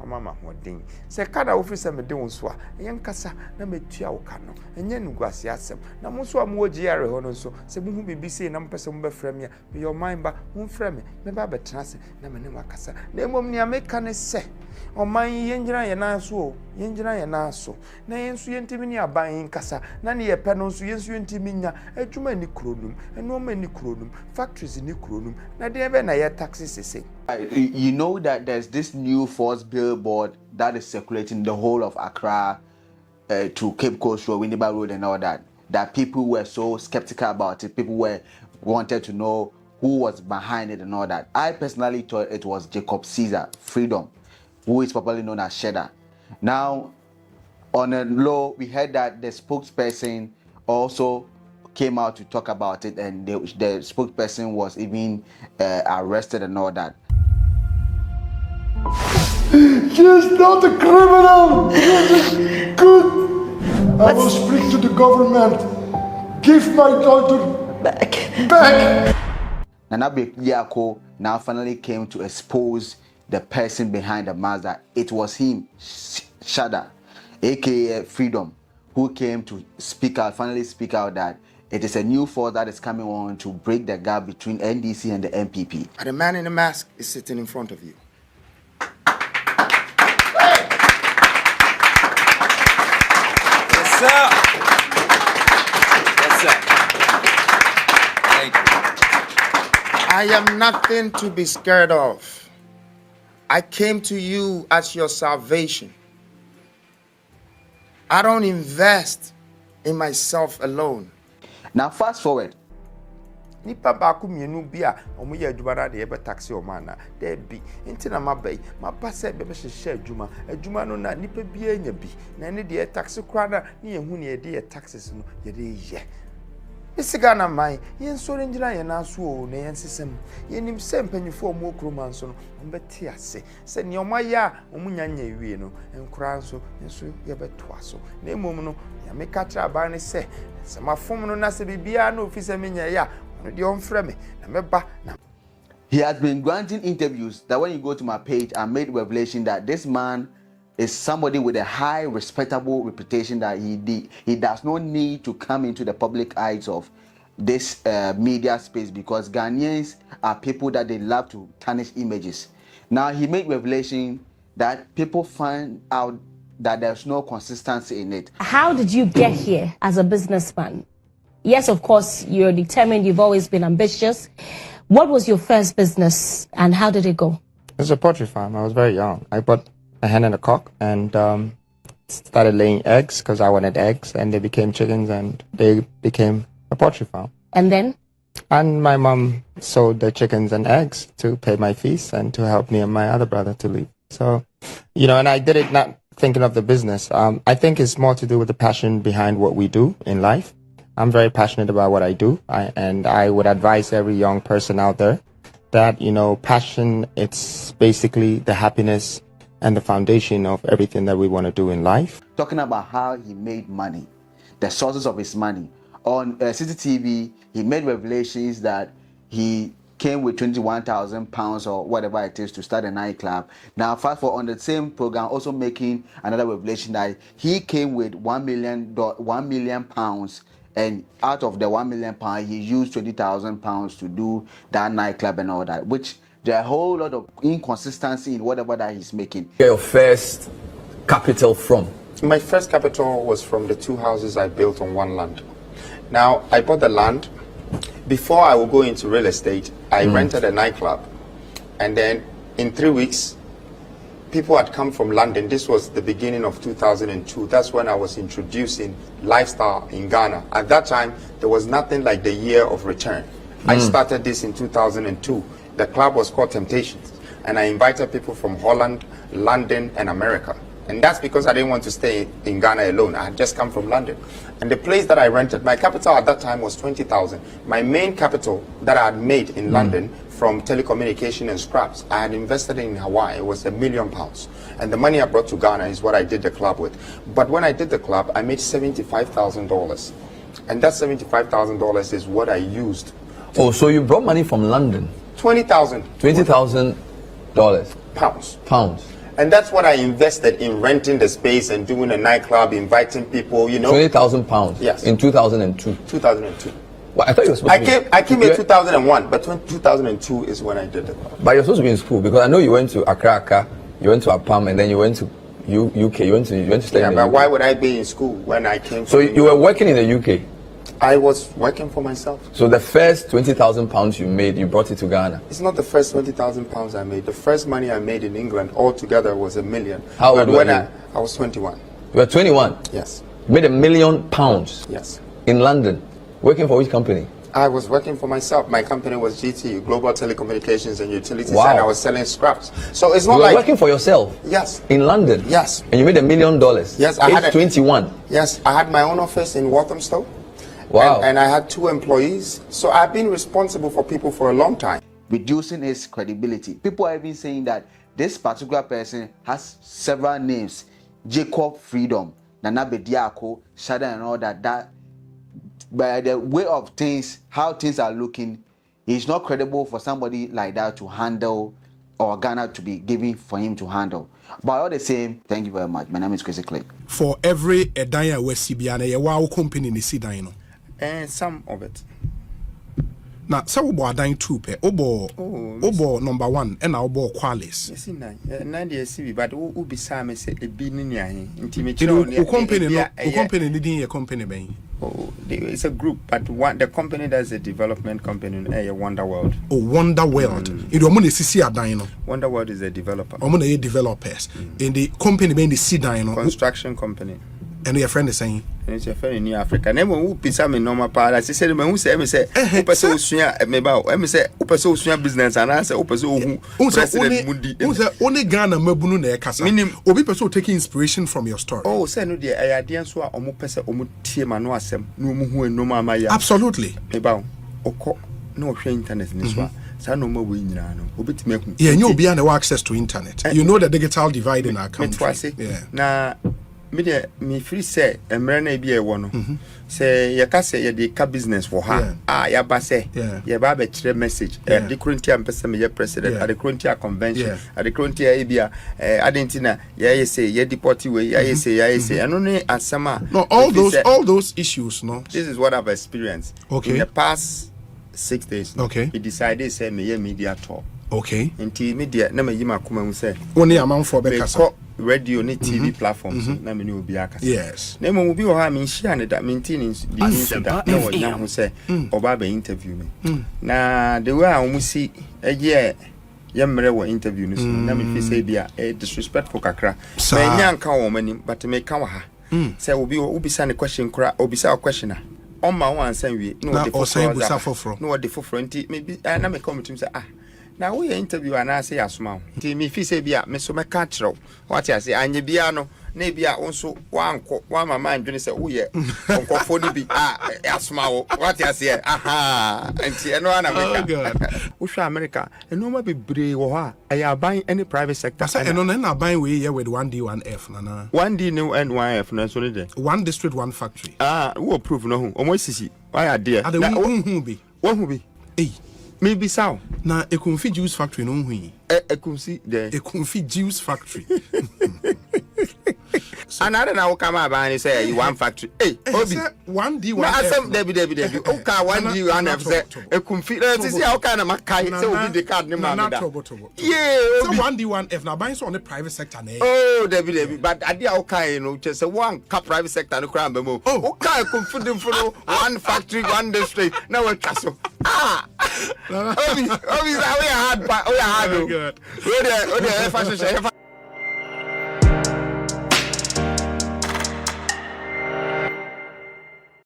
mama hoden se kada officer me de wonso a yen kasa na metua wo ka no enye nuguase asem na mo so am wo GR ho no so se mu hu BBC na mpese mo be frame me your mind ba mo frame me ba betena se na me ne wakasa na emom ni ameka ne se oman yenjira ye na so yenjira ye na so na yensu yentimi ni aban kasa na ne ye pe no so yensu yentimi nya adwuma ni kronum eno ma ni kronum factories ni kronum na de be na ye taxes sese. You know that there's this new force billboard that is circulating the whole of Accra to Cape Coast Road, Winneba Road and all that. That people were so skeptical about it. People wanted to know who was behind it and all that. I personally thought it was Jacob Caesar, Freedom, who is popularly known as Cheddar. Now, on a low, we heard that the spokesperson also came out to talk about it, and the spokesperson was even arrested and all that. She's not a criminal. She's good. I will speak to the government. Give my daughter back. Kwame Bediako now finally came to expose the person behind the mask, that it was him, Cheddar, aka Freedom, who came to finally speak out that it is a new force that is coming on to break the gap between NDC and the MPP. And the man in the mask is sitting in front of you. Yes, sir. Yes, sir. Thank you. I am nothing to be scared of. I came to you as your salvation. I don't invest in myself alone. Now fast forward. Nipa baako mienu bi a omo ye adwuma na de ebe taxi o man na de bi nti na mabai maba se be hyehyɛ adwuma no na nipa bi anya bi na ne de taxi kra na ne yehu ne de taxes no ye de ye isiga na man yen so renjira ye na so o na yen sesem yenim se mpanyifo omo okroma nso no ombeti ase se ne omo ya omo nyanya wie no enkura nso ye beto aso na emom no ya meka tra ba ne se mafom no na se bibia na ofisa menya ya he has been granting interviews that when you go to my page, I made revelation that this man is somebody with a high respectable reputation, that he does not need to come into the public eyes of this media space, because Ghanaians are people that they love to tarnish images. Now he made revelation that people find out that there's no consistency in it. How did you get here as a businessman? Yes, of course, you're determined. You've always been ambitious. What was your first business and how did it go? It was a poultry farm. I was very young. I bought a hen and a cock and started laying eggs because I wanted eggs, and they became chickens and they became a poultry farm. And then? And my mom sold the chickens and eggs to pay my fees and to help me and my other brother to live. So, and I did it not thinking of the business. I think it's more to do with the passion behind what we do in life. I'm very passionate about what I do, and I would advise every young person out there that, passion, it's basically the happiness and the foundation of everything that we want to do in life. Talking about how he made money, the sources of his money. On CCTV, he made revelations that he came with £21,000 or whatever it is to start a nightclub. Now, fast forward on the same program, also making another revelation that he came with £1 million, and out of the £1 million, he used £20,000 to do that nightclub and all that, which there are a whole lot of inconsistency in whatever that he's making. Where your first capital from? My first capital was from the 2 houses I built on one land. Now, I bought the land. Before I would go into real estate, I rented a nightclub. And then in 3 weeks, people had come from London. This was the beginning of 2002. That's when I was introducing lifestyle in Ghana. At that time, there was nothing like the year of return. I started this in 2002. The club was called Temptations. And I invited people from Holland, London, and America. And that's because I didn't want to stay in Ghana alone. I had just come from London. And the place that I rented, my capital at that time was 20,000. My main capital that I had made in London from telecommunication and scraps, I had invested in Hawaii. It was £1 million. And the money I brought to Ghana is what I did the club with. But when I did the club, I made $75,000. And that $75,000 is what I used. Oh, so you brought money from London? 20,000. $20,000? Pounds. Pounds. And that's what I invested in, renting the space and doing a nightclub, inviting people, you know. £20,000. Yes. In 2002. 2002. Well, I thought you were supposed to be. I came in 2001, but 2002 is when I did it. But you're supposed to be in school because I know you went to Accra, you went to Apam, and then you went to UK. You went to study. Yeah, in but the why UK. would I be in school when I came? So from you were working in the UK. I was working for myself. So the first £20,000 you made, you brought it to Ghana. It's not the first £20,000 I made. The first money I made in England altogether was £1 million. How old but were when you? I was 21. You were 21. Yes. You made £1 million Yes. in London. Working for which company? I was working for myself. My company was GT, Global Telecommunications and Utilities, Wow. and I was selling scraps. So it's not You were like working for yourself. Yes. In London. Yes. And you made $1 million. Yes, I had Age 21. Yes, I had my own office in Walthamstow. Wow. And I had 2 employees. So I've been responsible for people for a long time. Reducing his credibility. People have been saying that this particular person has several names. Jacob Freedom, Kwame Bediako, Cheddar and all that. That by the way of things, how things are looking, it's not credible for somebody like that to handle or Ghana to be given for him to handle. But all the same, thank you very much. My name is Kwesiclick. For every dine we see biana ye wa company ni si dan no. And some of it. Na say wo bo adan 2 pe. Obo number 1 and obo Qualis. Yes, nine years CV, but who be Sam say a be in You company no, company ni din ye company ben. Oh, it's a group, but the company that's a development company in Wonder World. Oh, Wonder World. Ido mo na sisi adan no. Wonder World is a developer. Omo na ye developers. In the company ben the si dan no. Construction company. And your friend is saying and it's your friend in New Africa. Nemo who pisa me normal power. I said who say me say who person usua me ba. Me say who person usua business and I say who person who president Mundi. Who say only Ghana mabunu na ekasa. Obi person taking inspiration from your story. Oh, say no dey ayade so a omo pese omo tie ma no asem no omo hu enoma amaya. Absolutely. Me ba okọ na ohwe internet ni so a sa no ma we nyina no obetime hu. Yeah, you be no access to internet. You know the digital divide in our country. Yeah. Na me free say emre na bia ewo no say ye ka say ye dey ka business for her ya ba say ye ba be kire message the Corinthia pese me ye president at the Corinthia convention at the Corinthia bia adentina ye say ye deport we ye say eno ne asama. No, all those issues, no. This is what I've experienced in the past 6 days. Okay. He decided say me ye media tour. Okay. Nti media na me yima kuma hu say only amount for be kasa radio ni TV platforms na me ni obi akasa. Yes. Na mo bi wo ha me share ne da me tin bi da na wo nya ho say oba ba interview me. Na the way I si ye mre wo interview ni so na me fi say bia disrespectful kakra. Me nya nka wo mani but me ka wa ha. Say obi sa ne question kra obi sa question a on ma wan san wi no de foforo. No de foforo nti me bi na me come to say na we interview and I say asoma nti me fi say bia me so me ka kire what I say anye bia no na bia onso wanko wa mama andwene say wo ye onkofo ni bi asoma wo what I say aha nti eno ana me ka wo hwa America eno ma bebre wo ha aya ban any private sector say eno na ban we here with 1D 1F na 1D no and 1F na so de one district one factory wo prove no hu omo sisi why are there na wo hu bi eh maybe sao na ekunfi juice factory no hu ekunfi there ekunfi juice factory another now come about and say you one factory hey obi 1D 1F na asem debi okay 1D 1F say ekunfi see how kind of makai say obi the card ni ma da yeah obi 1D 1F na buy so on the private sector na oh debi but ade okay no just say one cap private sector no kra mbemo okay ekunfi dem for one factory one district na we twaso obi we hard we hard oh yeah